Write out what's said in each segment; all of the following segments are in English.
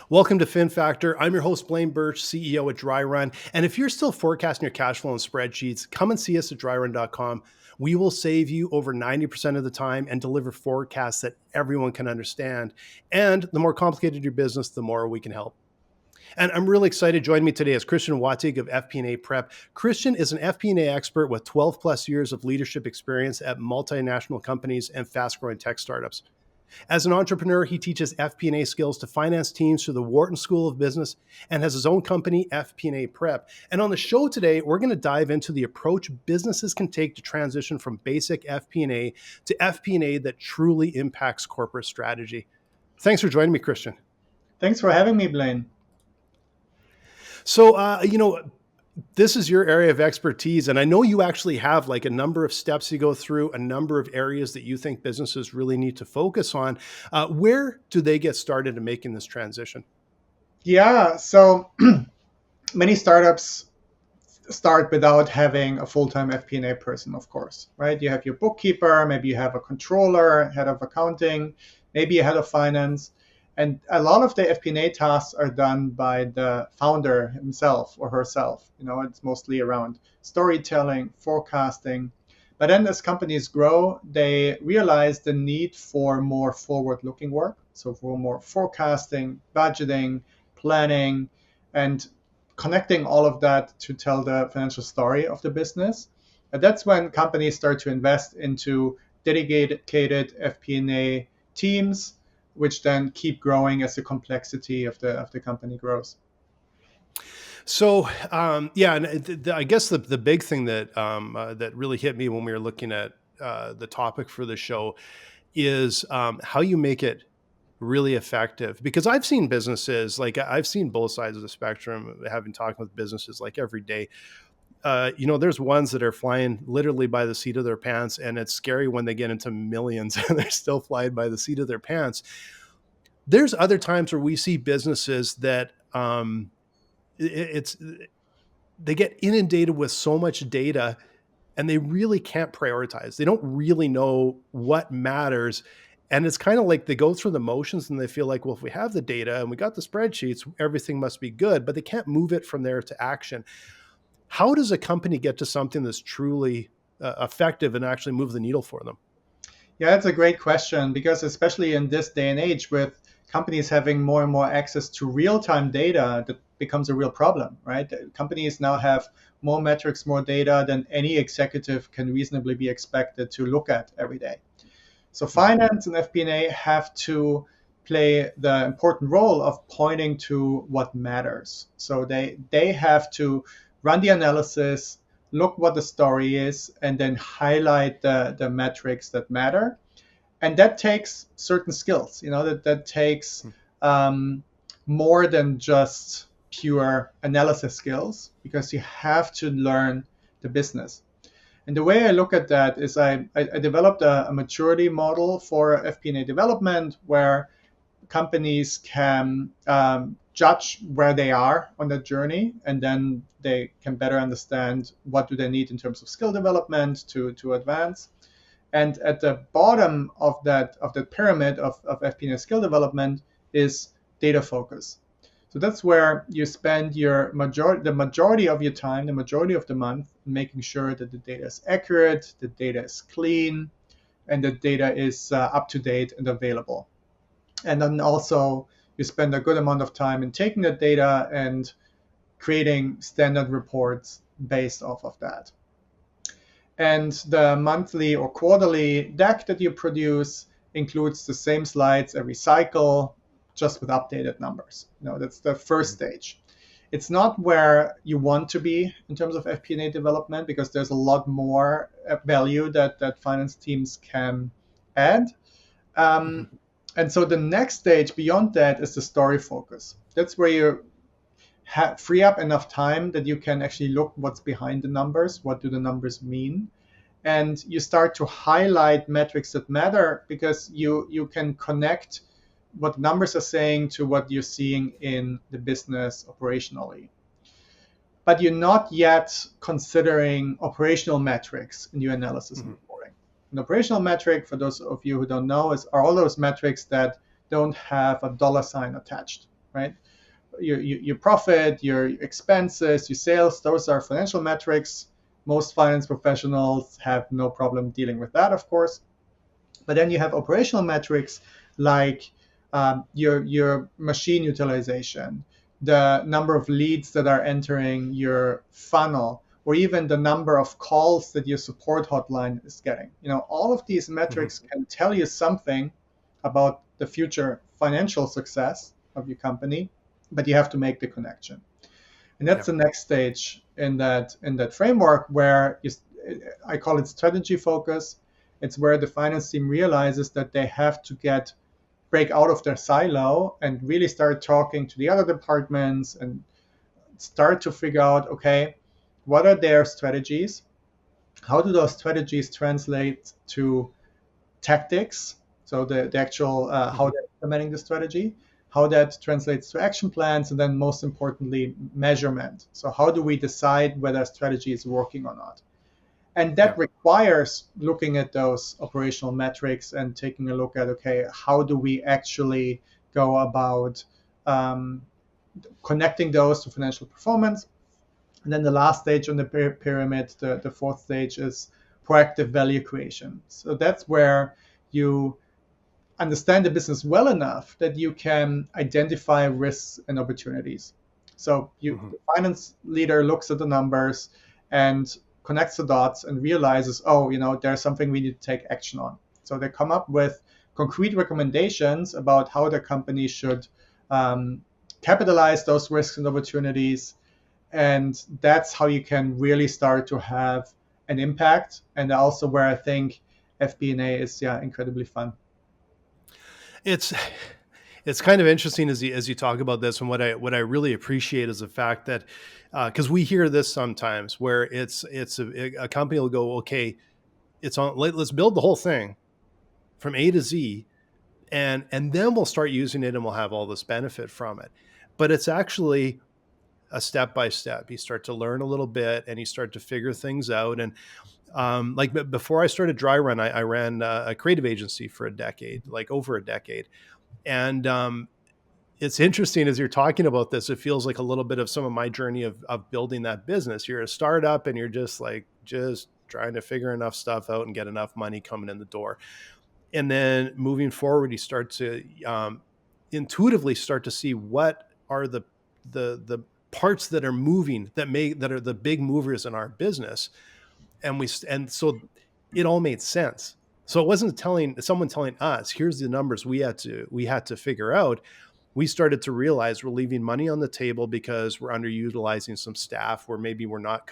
Welcome to FinFactor. I'm your host, Blaine Bertsch, CEO at DryRun. And if you're still forecasting your cash flow in spreadsheets, come and see us at dryrun.com. We will save you over 90% of the time and deliver forecasts that everyone can understand. And the more complicated your business, the more we can help. And I'm really excited. Joining me today is Christian Wattig of FP&A Prep. Christian is an FP&A expert with 12 plus years of leadership experience at multinational companies and fast-growing tech startups. As an entrepreneur, he teaches FP&A skills to finance teams through the Wharton School of Business and has his own company, FP&A Prep. And on the show today, we're going to dive into the approach businesses can take to transition from basic FP&A to FP&A that truly impacts corporate strategy. Thanks for joining me, Christian. Thanks for having me, Blaine. So, this is your area of expertise. And I know you actually have like a number of steps you go through, a number of areas that you think businesses really need to focus on. Where do they get started in making this transition? Yeah, so many startups start without having a full-time FP&A person, of course, right? You have your bookkeeper, maybe you have a controller, head of accounting, maybe a head of finance. And a lot of the FP&A tasks are done by the founder himself or herself. It's mostly around storytelling, forecasting. But then as companies grow, they realize the need for more forward-looking work. So for more forecasting, budgeting, planning, and connecting all of that to tell the financial story of the business. And that's when companies start to invest into dedicated FP&A teams, which then keep growing as the complexity of the company grows. So, and I guess the big thing that that really hit me when we were looking at the topic for the show is how you make it really effective. Because I've seen businesses, like I've seen both sides of the spectrum, having talked with businesses like every day. There's ones that are flying literally by the seat of their pants, and it's scary when they get into millions and they're still flying by the seat of their pants. There's other times where we see businesses that they get inundated with so much data and they really can't prioritize. They don't really know what matters. And it's kind of like they go through the motions and they feel like, well, if we have the data and we got the spreadsheets, everything must be good, but they can't move it from there to action. How does a company get to something that's truly effective and actually move the needle for them? Yeah, that's a great question, because especially in this day and age with companies having more and more access to real-time data, that becomes a real problem, right? Companies now have more metrics, more data than any executive can reasonably be expected to look at every day. So finance and FP&A have to play the important role of pointing to what matters. So they have to run the analysis, look what the story is, and then highlight the metrics that matter. And that takes certain skills, that takes more than just pure analysis skills, because you have to learn the business. And the way I look at that is I developed a maturity model for FP&A development where companies can judge where they are on that journey, and then they can better understand what do they need in terms of skill development to advance. And at the bottom of that pyramid of FP&A skill development is data focus. So that's where you spend the majority of your time, the majority of the month, making sure that the data is accurate, the data is clean, and the data is up to date and available. And then also you spend a good amount of time in taking that data and creating standard reports based off of that. And the monthly or quarterly deck that you produce includes the same slides every cycle, just with updated numbers. That's the first stage. It's not where you want to be in terms of FP&A development, because there's a lot more value that finance teams can add. And so the next stage beyond that is the story focus. That's where you free up enough time that you can actually look what's behind the numbers, what do the numbers mean, and you start to highlight metrics that matter, because you can connect what numbers are saying to what you're seeing in the business operationally. But you're not yet considering operational metrics in your analysis and reporting. An operational metric, for those of you who don't know, are all those metrics that don't have a dollar sign attached. right? Your profit, your expenses, your sales, those are financial metrics. Most finance professionals have no problem dealing with that, of course. But then you have operational metrics like your machine utilization, the number of leads that are entering your funnel, or even the number of calls that your support hotline is getting. All of these metrics can tell you something about the future financial success of your company, but you have to make the connection. And that's the next stage in that framework where I call it strategy focus. It's where the finance team realizes that they have to break out of their silo and really start talking to the other departments and start to figure out, okay, what are their strategies? How do those strategies translate to tactics? So the actual how they're implementing the strategy, how that translates to action plans, and then most importantly, measurement. So how do we decide whether a strategy is working or not? And that requires looking at those operational metrics and taking a look at, okay, how do we actually go about connecting those to financial performance? And then the last stage on the pyramid, the fourth stage, is proactive value creation. So that's where you understand the business well enough that you can identify risks and opportunities. So the finance leader looks at the numbers and connects the dots and realizes, there's something we need to take action on. So they come up with concrete recommendations about how the company should capitalize those risks and opportunities. And that's how you can really start to have an impact. And also where I think FP&A is incredibly fun. It's kind of interesting as you talk about this, and what I really appreciate is the fact that because we hear this sometimes where it's a company will go, okay, it's on, let's build the whole thing from A to Z, and then we'll start using it and we'll have all this benefit from it. But it's actually a step by step. You start to learn a little bit and you start to figure things out. And like before I started Dry Run, I ran a creative agency for over a decade. And it's interesting as you're talking about this, it feels like a little bit of some of my journey of building that business. You're a startup and you're just trying to figure enough stuff out and get enough money coming in the door. And then moving forward, you start to intuitively start to see what are the parts that are moving that are the big movers in our business. And so it all made sense. So it wasn't someone telling us, here's the numbers we had to figure out. We started to realize we're leaving money on the table because we're underutilizing some staff, where maybe we're not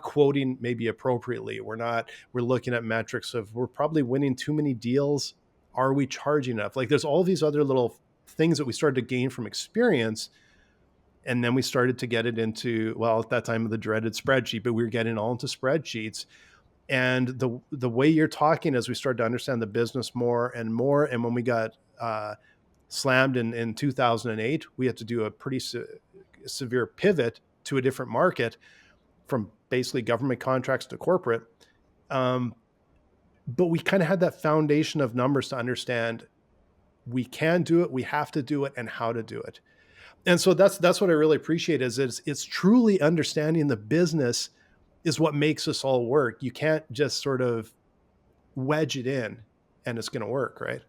quoting maybe appropriately. We're looking at metrics of, we're probably winning too many deals. Are we charging enough? Like there's all these other little things that we started to gain from experience. And then we started to get it into, at that time, the dreaded spreadsheet, but we were getting all into spreadsheets. And the way you're talking, as we started to understand the business more and more, and when we got slammed in 2008, we had to do a pretty severe pivot to a different market, from basically government contracts to corporate. But we kind of had that foundation of numbers to understand we can do it, we have to do it, and how to do it. And so that's what I really appreciate is it's truly understanding the business is what makes us all work. You can't just sort of wedge it in and it's going to work, right?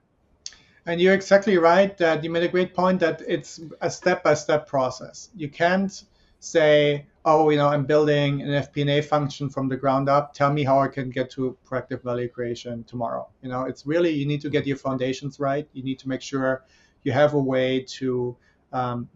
And you're exactly right that you made a great point that it's a step-by-step process. You can't say, I'm building an FP&A function from the ground up. Tell me how I can get to proactive value creation tomorrow. It's really, you need to get your foundations right. You need to make sure you have a way to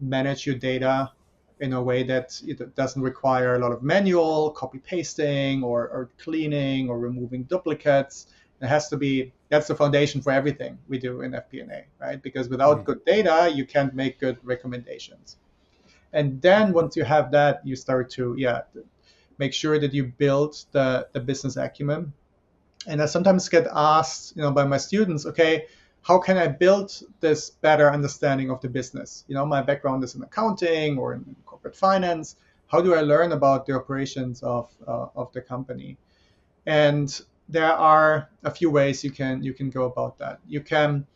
manage your data in a way that it doesn't require a lot of manual copy pasting or cleaning or removing duplicates. It has to be, that's the foundation for everything we do in FP&A, right? Because without good data, you can't make good recommendations. And then once you have that, you start to make sure that you build the business acumen. And I sometimes get asked, by my students, okay, how can I build this better understanding of the business? My background is in accounting or in corporate finance. How do I learn about the operations of the company? And there are a few ways you can go about that. You can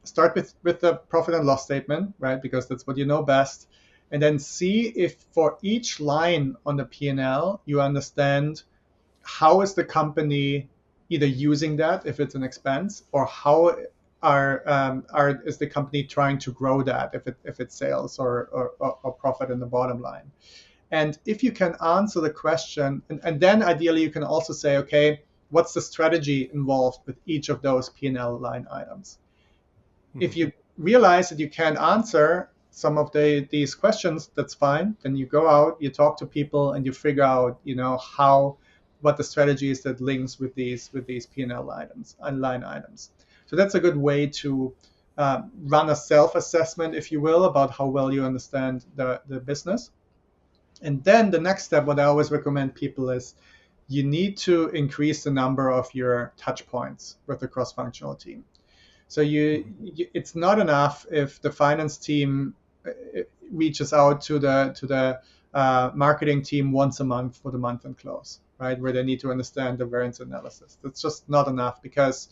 start with the profit and loss statement, right? Because that's what you know best. And then see if for each line on the P&L, you understand how is the company either using that if it's an expense, or how is the company trying to grow that if it's sales or profit in the bottom line. And if you can answer the question, and then ideally you can also say, okay, what's the strategy involved with each of those P&L line items? Mm-hmm. If you realize that you can't answer some of these questions, that's fine. Then you go out, you talk to people, and you figure out, what the strategy is that links with these P&L items and line items. So that's a good way to run a self-assessment, if you will, about how well you understand the business. And then the next step, what I always recommend people is you need to increase the number of your touch points with the cross-functional team. So it's not enough if the finance team reaches out to the marketing team once a month for the month-end close, right? Where they need to understand the variance analysis. That's just not enough, because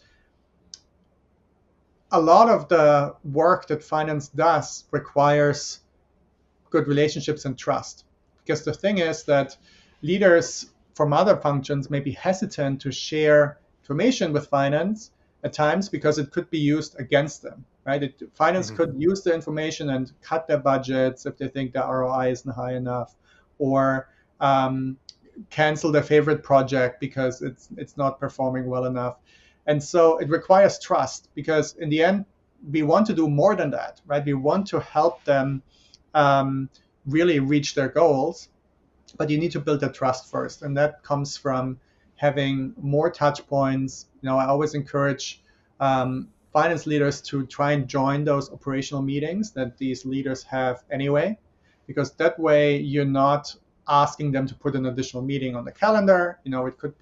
a lot of the work that finance does requires good relationships and trust. Because the thing is that leaders from other functions may be hesitant to share information with finance at times because it could be used against them, right? Finance mm-hmm. could use the information and cut their budgets if they think the ROI isn't high enough, or cancel their favorite project because it's not performing well enough. And so it requires trust, because in the end, we want to do more than that, right? We want to help them really reach their goals, but you need to build that trust first, and that comes from having more touch points. I always encourage finance leaders to try and join those operational meetings that these leaders have anyway, because that way you're not asking them to put an additional meeting on the calendar. Which could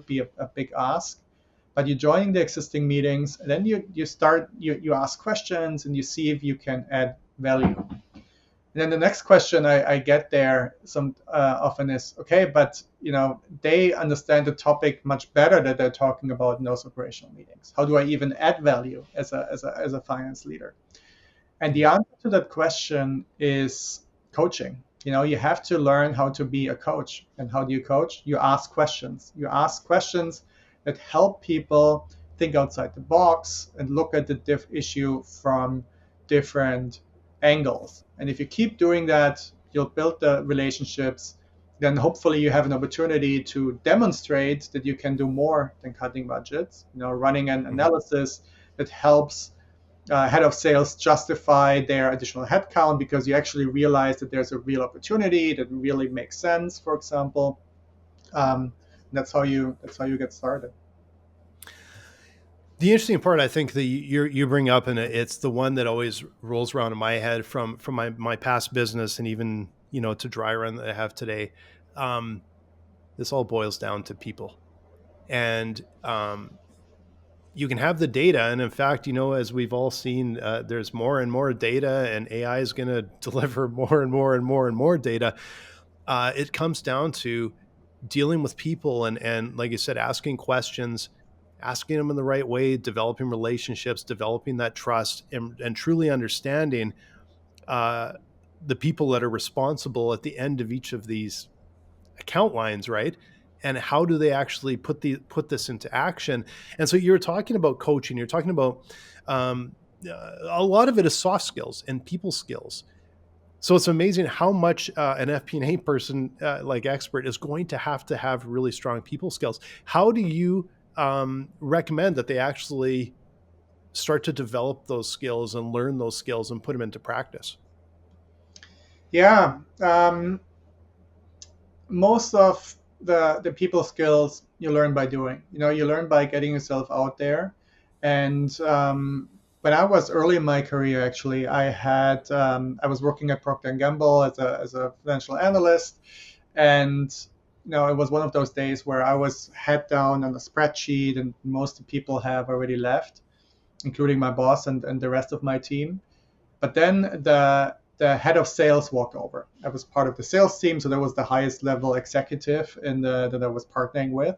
be a big ask, but you're joining the existing meetings, and then you ask questions and you see if you can add value. And then the next question I get there often is, okay, but they understand the topic much better that they're talking about in those operational meetings. How do I even add value as a finance leader? And the answer to that question is coaching. You have to learn how to be a coach. And how do you coach? You ask questions. You ask questions that help people think outside the box and look at the issue from different angles. And if you keep doing that, you'll build the relationships. Then hopefully you have an opportunity to demonstrate that you can do more than cutting budgets. Running an analysis that helps head of sales justify their additional headcount because you actually realize that there's a real opportunity that really makes sense, for example. That's how you get started. The interesting part, I think, that you bring up, and it's the one that always rolls around in my head from my past business, and even to dry run that I have today. This all boils down to people, and you can have the data, and in fact, as we've all seen, there's more and more data, and AI is going to deliver more and more and more and more data. It comes down to dealing with people, and like you said, asking questions. Asking them in the right way, developing relationships, developing that trust, and truly understanding the people that are responsible at the end of each of these account lines, right? And how do they actually put this into action? And so you're talking about coaching. You're talking about a lot of it is soft skills and people skills. So it's amazing how much an FP&A person like expert is going to have really strong people skills. How do you recommend that they actually start to develop those skills and learn those skills and put them into practice? Yeah. Most of the people skills you learn by doing. You learn by getting yourself out there. And when I was early in my career, actually, I was working at Procter & Gamble as a financial analyst. And it was one of those days where I was head down on a spreadsheet, and most people have already left, including my boss and the rest of my team. But then the head of sales walked over. I was part of the sales team, so that was the highest level executive that I was partnering with.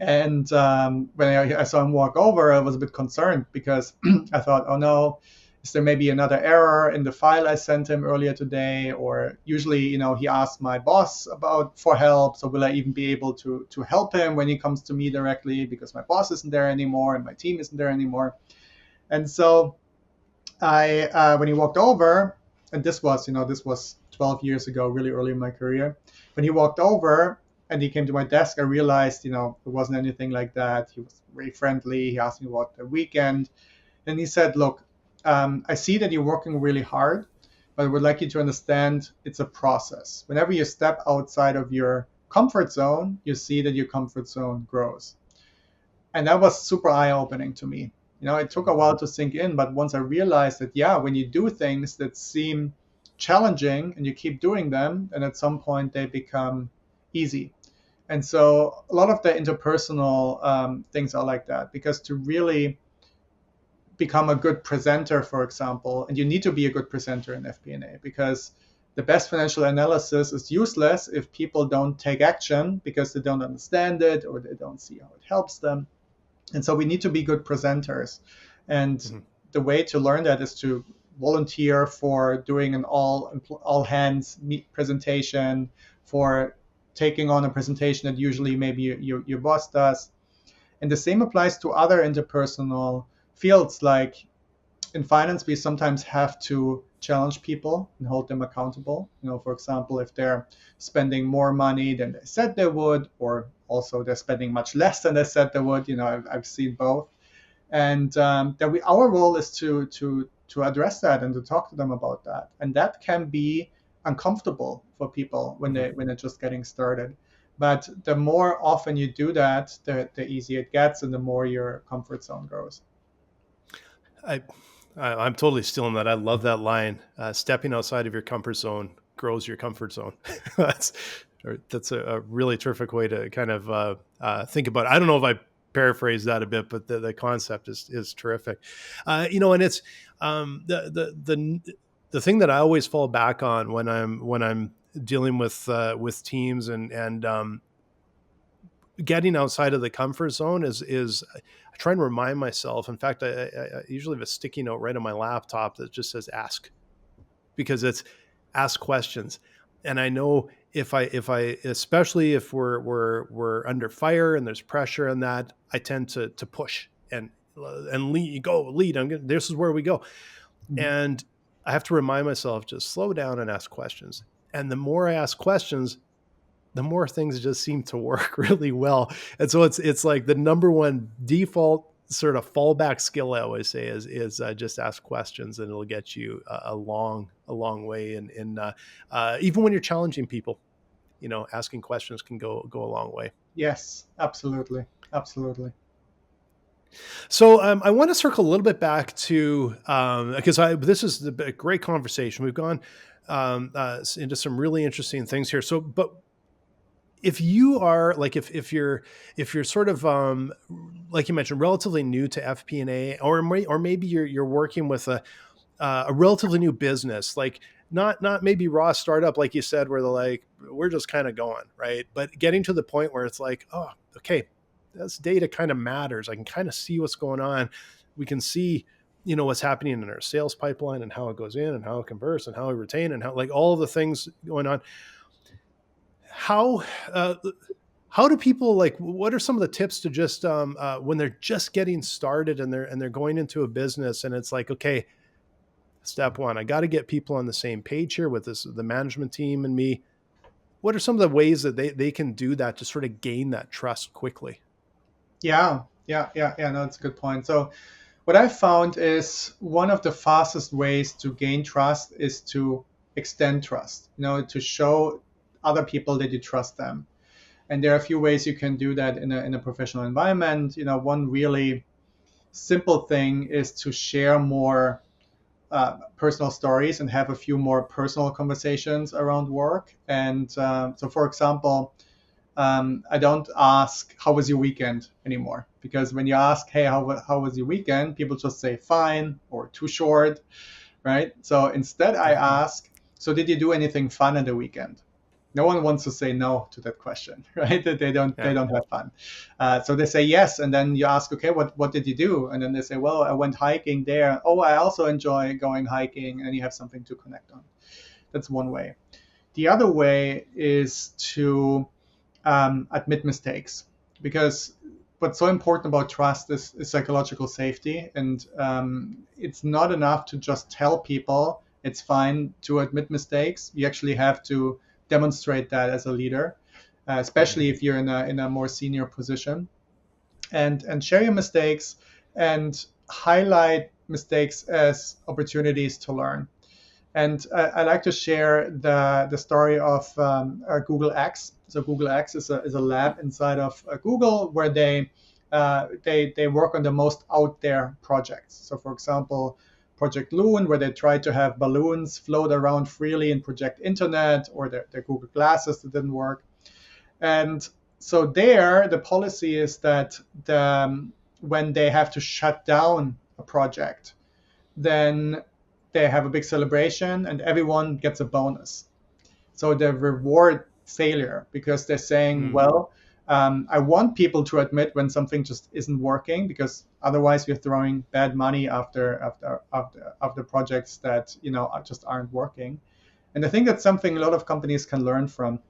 And when I saw him walk over, I was a bit concerned because I thought, oh no, is there maybe another error in the file I sent him earlier today? Or usually, he asks my boss for help. So will I even be able to help him when he comes to me directly, because my boss isn't there anymore and my team isn't there anymore? And so when he walked over, and this was 12 years ago, really early in my career, when he walked over and he came to my desk, I realized, it wasn't anything like that. He was very friendly. He asked me about the weekend. And he said, look, I see that you're working really hard, but I would like you to understand it's a process. Whenever you step outside of your comfort zone, you see that your comfort zone grows. And that was super eye-opening to me. It took a while to sink in, but once I realized that, yeah, when you do things that seem challenging and you keep doing them, and at some point they become easy. And so a lot of the interpersonal things are like that, because to really become a good presenter, for example, and you need to be a good presenter in FP&A, because the best financial analysis is useless if people don't take action because they don't understand it or they don't see how it helps them. And so we need to be good presenters. And the way to learn that is to volunteer for doing an all hands presentation, for taking on a presentation that usually maybe your boss does. And the same applies to other interpersonal fields. Like in finance, we sometimes have to challenge people and hold them accountable. For example, if they're spending more money than they said they would, or also they're spending much less than they said they would. I've seen both. And our role is to address that and to talk to them about that. And that can be uncomfortable for people when they're just getting started. But the more often you do that, the easier it gets, and the more your comfort zone grows. I'm totally stealing that. I love that line. Stepping outside of your comfort zone grows your comfort zone. that's a really terrific way to kind of think about it. I don't know if I paraphrase that a bit, but the concept is terrific. And it's the thing that I always fall back on when I'm dealing with teams and getting outside of the comfort zone is I try and remind myself. In fact, I usually have a sticky note right on my laptop that just says ask, because it's ask questions. And I know if I especially if we're under fire and there's pressure on that, I tend to push and lead. This is where we go. Mm-hmm. And I have to remind myself, just slow down and ask questions. And the more I ask questions, the more things just seem to work really well. And so it's like the number one default sort of fallback skill I always say is just ask questions, and it'll get you a long way. And even when you're challenging people, asking questions can go a long way. Yes, absolutely. So I want to circle a little bit back to because this is a great conversation. We've gone into some really interesting things here. So, but if you are like, if you're sort of like you mentioned, relatively new to FP&A, or maybe you're working with a relatively new business, like not maybe raw startup, like you said, where they're like, we're just kind of going, right? But getting to the point where it's like, oh, okay, this data kind of matters. I can kind of see what's going on. We can see, what's happening in our sales pipeline and how it goes in and how it converts and how we retain and how, like, all of the things going on. How do people, like, what are some of the tips to just when they're just getting started and they're going into a business and it's like, okay, step one, I got to get people on the same page here with the management team and me. What are some of the ways that they can do that to sort of gain that trust quickly? Yeah. No, that's a good point. So what I found is one of the fastest ways to gain trust is to extend trust, to show other people that you trust them. And there are a few ways you can do that in a professional environment. One really simple thing is to share more personal stories and have a few more personal conversations around work. And so, for example, I don't ask, how was your weekend anymore? Because when you ask, hey, how was your weekend? People just say fine or too short, right? So instead I ask, so did you do anything fun on the weekend? No one wants to say no to that question, right? That they Yeah. don't have fun. So they say yes, and then you ask, okay, what did you do? And then they say, well, I went hiking there. Oh, I also enjoy going hiking, and you have something to connect on. That's one way. The other way is to admit mistakes, because what's so important about trust is psychological safety, and it's not enough to just tell people it's fine to admit mistakes. You actually have to demonstrate that as a leader, especially if you're in a more senior position, and share your mistakes and highlight mistakes as opportunities to learn. And I like to share the story of Google X. So Google X is a lab inside of Google where they work on the most out there projects. So for example, Project Loon, where they try to have balloons float around freely in Project Internet, or their Google Glasses that didn't work. And so there, the policy is that when they have to shut down a project, then they have a big celebration and everyone gets a bonus. So they reward failure because they're saying, well, I want people to admit when something just isn't working, because otherwise we're throwing bad money after projects that just aren't working. And I think that's something a lot of companies can learn from.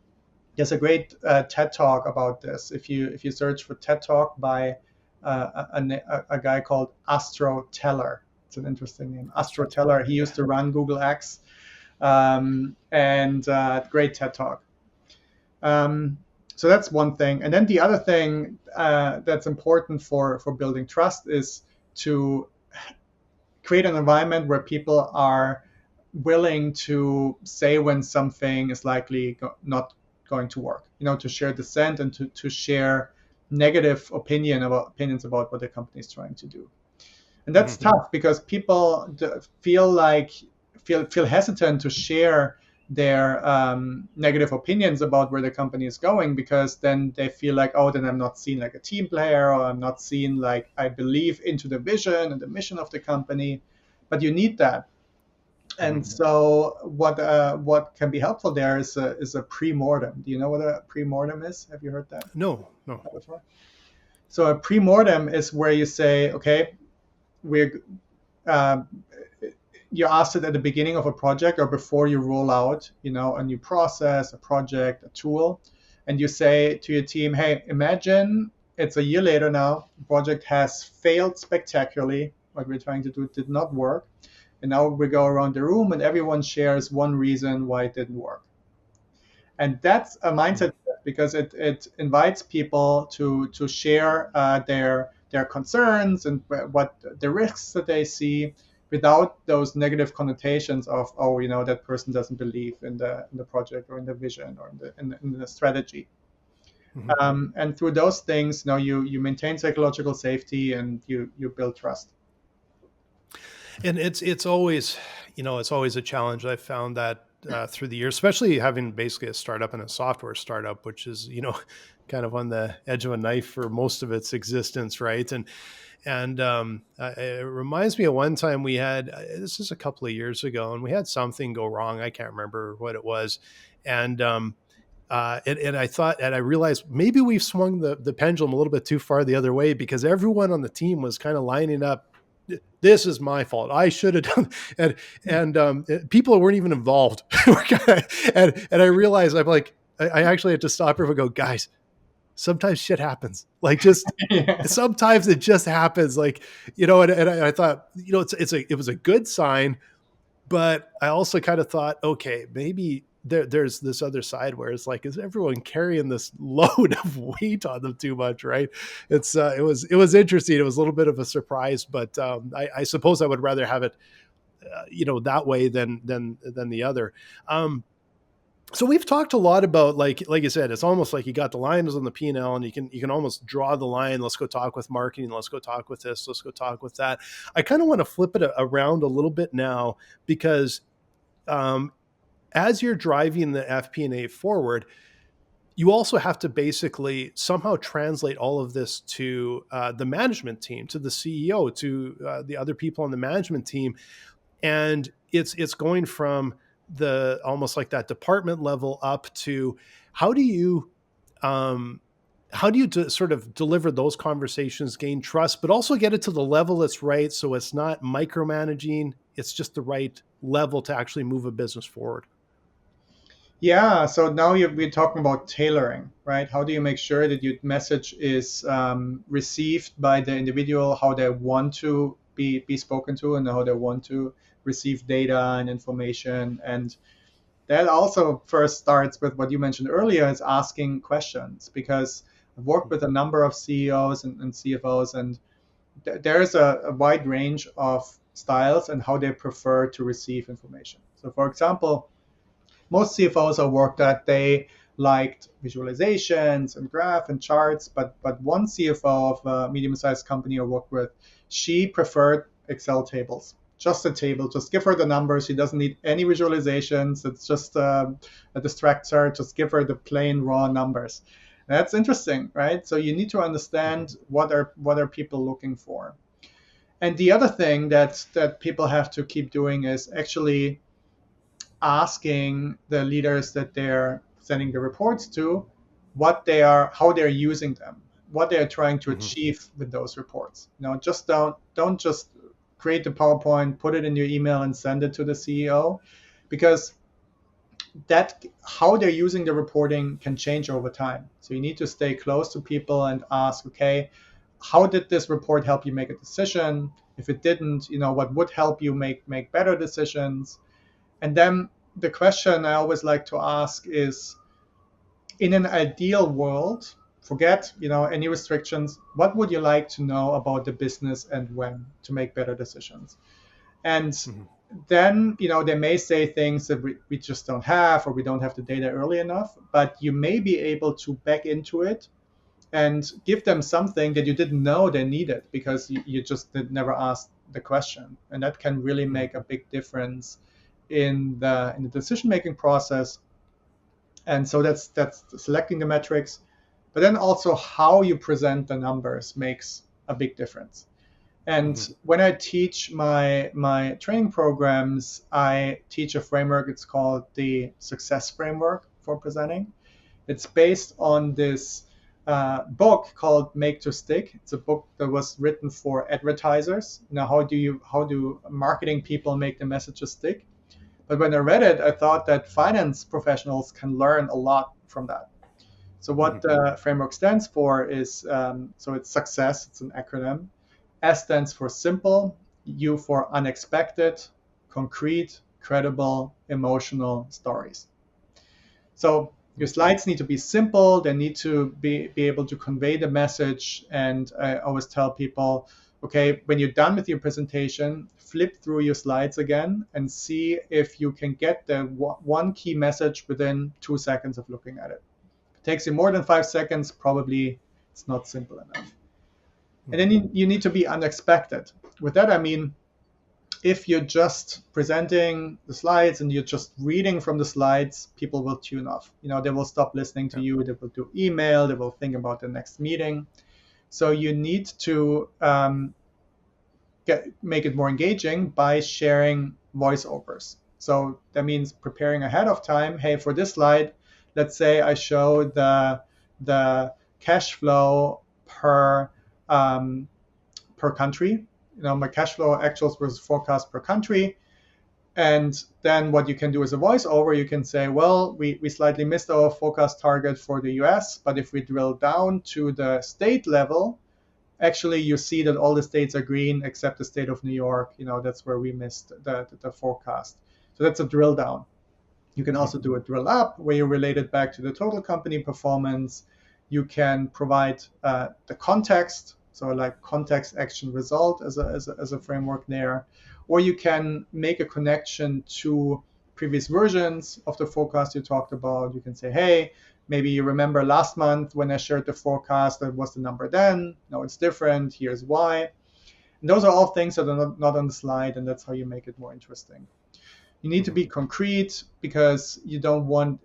There's a great TED talk about this. If you search for TED talk by a guy called Astro Teller. It's an interesting name, Astro Teller. He used to run Google X, and great TED talk. So that's one thing. And then the other thing that's important for building trust is to create an environment where people are willing to say when something is likely not going to work, to share dissent and to share negative opinions about what the company is trying to do. And that's tough because people feel hesitant to share their negative opinions about where the company is going, because then they feel like, oh, then I'm not seen like a team player, or I'm not seen like I believe into the vision and the mission of the company. But you need that. And so what can be helpful there is a pre-mortem. Do you know what a pre-mortem is? Have you heard that? No. Before? So a pre-mortem is where you say, okay, uh, you ask it at the beginning of a project or before you roll out, a new process, a project, a tool, and you say to your team, hey, imagine it's a year later now, the project has failed spectacularly. What we're trying to do did not work. And now we go around the room and everyone shares one reason why it didn't work. And that's a mindset because it invites people to share their concerns and what the risks that they see, without those negative connotations of, oh, that person doesn't believe in the project or in the vision or in the strategy. And through those things, you maintain psychological safety and you build trust. And it's always, it's always a challenge. I've found that through the years, especially having basically a startup and a software startup, which is, kind of on the edge of a knife for most of its existence, right? And it reminds me of one time we had, this is a couple of years ago, and we had something go wrong. I can't remember what it was. And I thought, and I realized maybe we've swung the pendulum a little bit too far the other way, because everyone on the team was kind of lining up, this is my fault, I should have done, and people weren't even involved. and I realized, I'm like, I actually had to stop her and go, guys, sometimes shit happens. Like, just sometimes it just happens. Like, and I thought, it was a good sign, but I also kind of thought, okay, maybe there's this other side where it's like, is everyone carrying this load of weight on them too much? Right. It was interesting. It was a little bit of a surprise, but I suppose I would rather have it, that way than the other. So we've talked a lot about, like you said, it's almost like you got the lines on the P&L and you can almost draw the line. Let's go talk with marketing. Let's go talk with this. Let's go talk with that. I kind of want to flip it around a little bit now, because as you're driving the FP&A forward, you also have to basically somehow translate all of this to the management team, to the CEO, to the other people on the management team. And it's going from the almost like that department level up to how do you sort of deliver those conversations, gain trust, but also get it to the level that's right, so it's not micromanaging, it's just the right level to actually move a business forward? Yeah, so now we're talking about tailoring, right? How do you make sure that your message is received by the individual, how they want to be spoken to, and how they want to receive data and information? And that also first starts with what you mentioned earlier, is asking questions, because I've worked with a number of CEOs and CFOs, and there's a wide range of styles and how they prefer to receive information. So for example, most CFOs I worked at, they liked visualizations and graph and charts, but one CFO of a medium-sized company I worked with, she preferred Excel tables. Just a table, just give her the numbers. She doesn't need any visualizations. It's just a distract her. Just give her the plain raw numbers. And that's interesting, right? So you need to understand what are people looking for. And the other thing that people have to keep doing is actually asking the leaders that they're sending the reports to how they're using them, what they're trying to achieve with those reports. Just don't just create the PowerPoint, put it in your email, and send it to the CEO, because that how they're using the reporting can change over time. So you need to stay close to people and ask, okay, how did this report help you make a decision? If it didn't, what would help you make better decisions? And then the question I always like to ask is, in an ideal world, forget any restrictions, what would you like to know about the business and when to make better decisions? And then they may say things that we just don't have, or we don't have the data early enough, but you may be able to back into it and give them something that you didn't know they needed, because you just never asked the question. And that can really make a big difference in the decision-making process. And so that's selecting the metrics, but then also how you present the numbers makes a big difference. And when I teach my training programs, I teach a framework. It's called the success framework for presenting. It's based on this book called Make to Stick. It's a book that was written for advertisers. How do marketing people make the messages stick? But when I read it, I thought that finance professionals can learn a lot from that. So what the framework stands for is, so it's success, it's an acronym. S stands for simple, U for unexpected, concrete, credible, emotional stories. So your slides need to be simple, they need to be able to convey the message. And I always tell people, okay, when you're done with your presentation, flip through your slides again and see if you can get the one key message within 2 seconds of looking at it. If it takes you more than 5 seconds, probably it's not simple enough. And then you need to be unexpected. With that, I mean, if you're just presenting the slides and you're just reading from the slides, people will tune off. They will stop listening to you. They will do email. They will think about the next meeting. So you need to make it more engaging by sharing voiceovers. So that means preparing ahead of time. Hey, for this slide, let's say I show the cash flow per country. My cash flow actuals was forecast per country. And then what you can do as a voiceover, you can say, well, we slightly missed our forecast target for the US, but if we drill down to the state level, actually you see that all the states are green except the state of New York. That's where we missed the forecast. So that's a drill down. You can also do a drill up, where you relate it back to the total company performance. You can provide the context, so like context, action, result as a framework there. Or you can make a connection to previous versions of the forecast you talked about. You can say, hey, maybe you remember last month when I shared the forecast, that was the number then. Now it's different. Here's why. And those are all things that are not on the slide, and that's how you make it more interesting. You need to be concrete, because you don't want,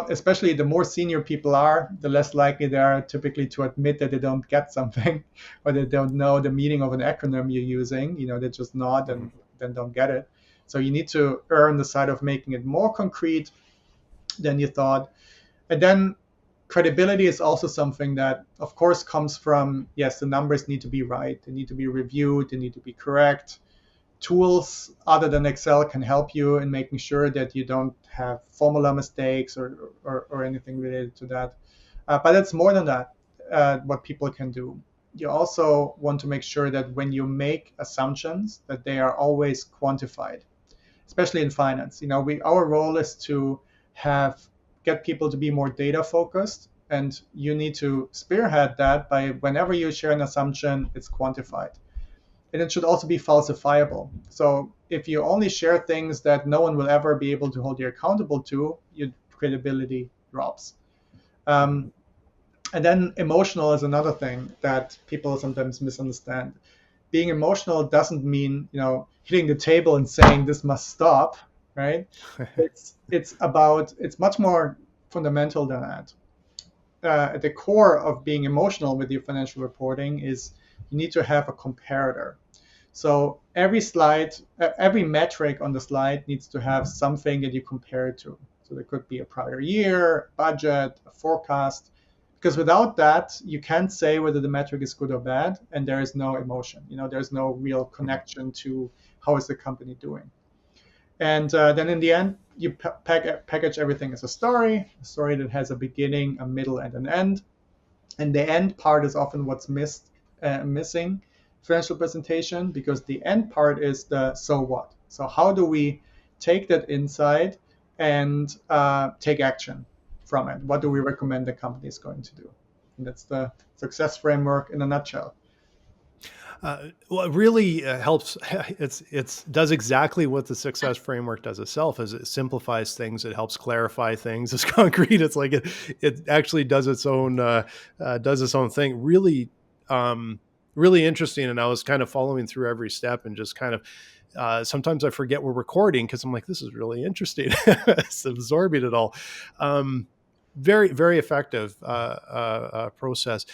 especially the more senior people are, the less likely they are typically to admit that they don't get something, or they don't know the meaning of an acronym you're using. They just nod and then don't get it. So you need to err on the side of making it more concrete than you thought. And then credibility is also something that, of course, comes from, yes, the numbers need to be right. They need to be reviewed. They need to be correct. Tools other than Excel can help you in making sure that you don't have formula mistakes or anything related to that. But it's more than that, what people can do. You also want to make sure that when you make assumptions, that they are always quantified, especially in finance. Our role is to get people to be more data focused, and you need to spearhead that by whenever you share an assumption, it's quantified. And it should also be falsifiable. So if you only share things that no one will ever be able to hold you accountable to, your credibility drops. And then emotional is another thing that people sometimes misunderstand. Being emotional doesn't mean, hitting the table and saying this must stop, right? It's much more fundamental than that. At the core of being emotional with your financial reporting is you need to have a comparator. So every metric on the slide needs to have something that you compare it to. So there could be a prior year, budget, a forecast, because without that, you can't say whether the metric is good or bad, and there is no emotion. There's no real connection to how is the company doing. And then in the end, you package everything as a story that has a beginning, a middle, and an end. And the end part is often what's missing financial presentation, because the end part is the so what. So how do we take that insight and take action from it? What do we recommend the company is going to do? And that's the success framework in a nutshell. Well, it really helps. It does exactly what the success framework does itself. Is it simplifies things. It helps clarify things. It's concrete. It's like it actually does its own thing. Really, really interesting. And I was kind of following through every step and just kind of. Sometimes I forget we're recording because I'm like, this is really interesting. It's absorbing it all. Very, very effective process.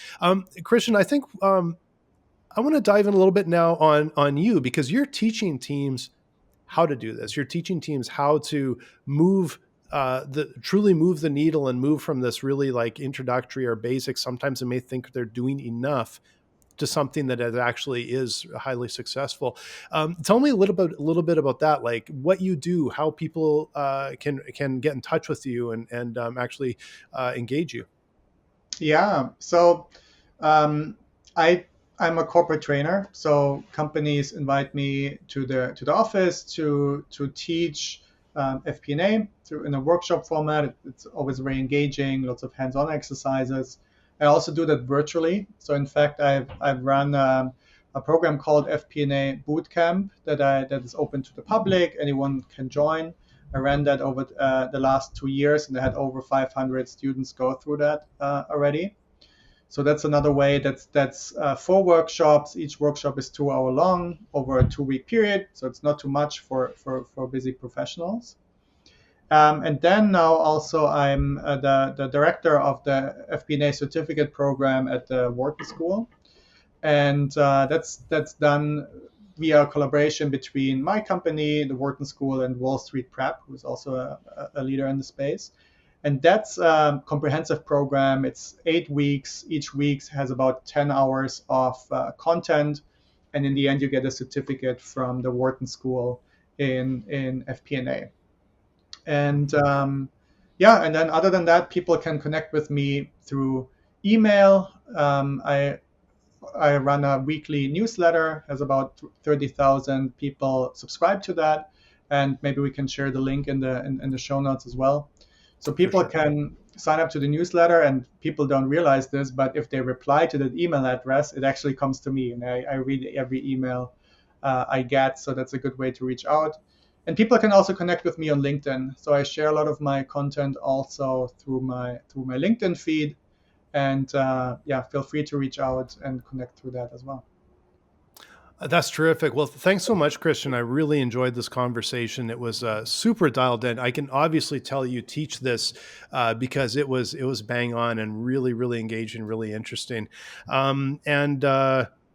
Christian, I think. I want to dive in a little bit now on you, because you're teaching teams how to do this. You're teaching teams how to truly move the needle and move from this really like introductory or basic. Sometimes they may think they're doing enough to something that actually is highly successful. Tell me a little bit about that, like what you do, how people can get in touch with you and actually engage you. Yeah. So I'm a corporate trainer, so companies invite me to the office to teach FP&A in a workshop format. It's always very engaging, lots of hands-on exercises. I also do that virtually. So in fact, I've run a program called FP&A Bootcamp that is open to the public. Anyone can join. I ran that over the last 2 years, and I had over 500 students go through that already. So that's another way. That's 4 workshops. Each workshop is 2 hours long over a 2-week period. So it's not too much for busy professionals. And then now also I'm the director of the FP&A certificate program at the Wharton School. And that's done via collaboration between my company, the Wharton School, and Wall Street Prep, who's also a leader in the space. And that's a comprehensive program. It's 8 weeks. Each week has about 10 hours of content. And in the end, you get a certificate from the Wharton School in FP&A. And and then other than that, people can connect with me through email. I run a weekly newsletter, has about 30,000 people subscribe to that. And maybe we can share the link in the show notes as well. So people can sign up to the newsletter, and people don't realize this, but if they reply to that email address, it actually comes to me, and I read every email I get. So that's a good way to reach out. And people can also connect with me on LinkedIn. So I share a lot of my content also through my LinkedIn feed. And feel free to reach out and connect through that as well. That's terrific. Well, thanks so much, Christian. I really enjoyed this conversation. It was super dialed in. I can obviously tell you teach this because it was bang on and really, really engaging, really interesting.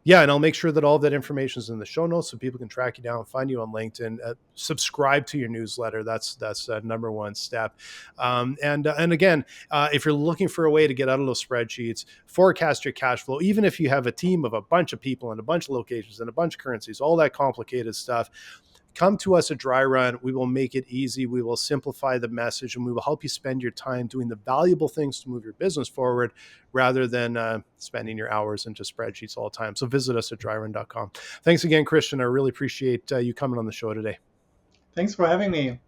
Yeah, and I'll make sure that all of that information is in the show notes so people can track you down, find you on LinkedIn, subscribe to your newsletter. That's number one step. And again, if you're looking for a way to get out of those spreadsheets, forecast your cash flow, even if you have a team of a bunch of people and a bunch of locations and a bunch of currencies, all that complicated stuff, come to us at Dry Run. We will make it easy. We will simplify the message, and we will help you spend your time doing the valuable things to move your business forward rather than spending your hours into spreadsheets all the time. So visit us at dryrun.com. Thanks again, Christian. I really appreciate you coming on the show today. Thanks for having me.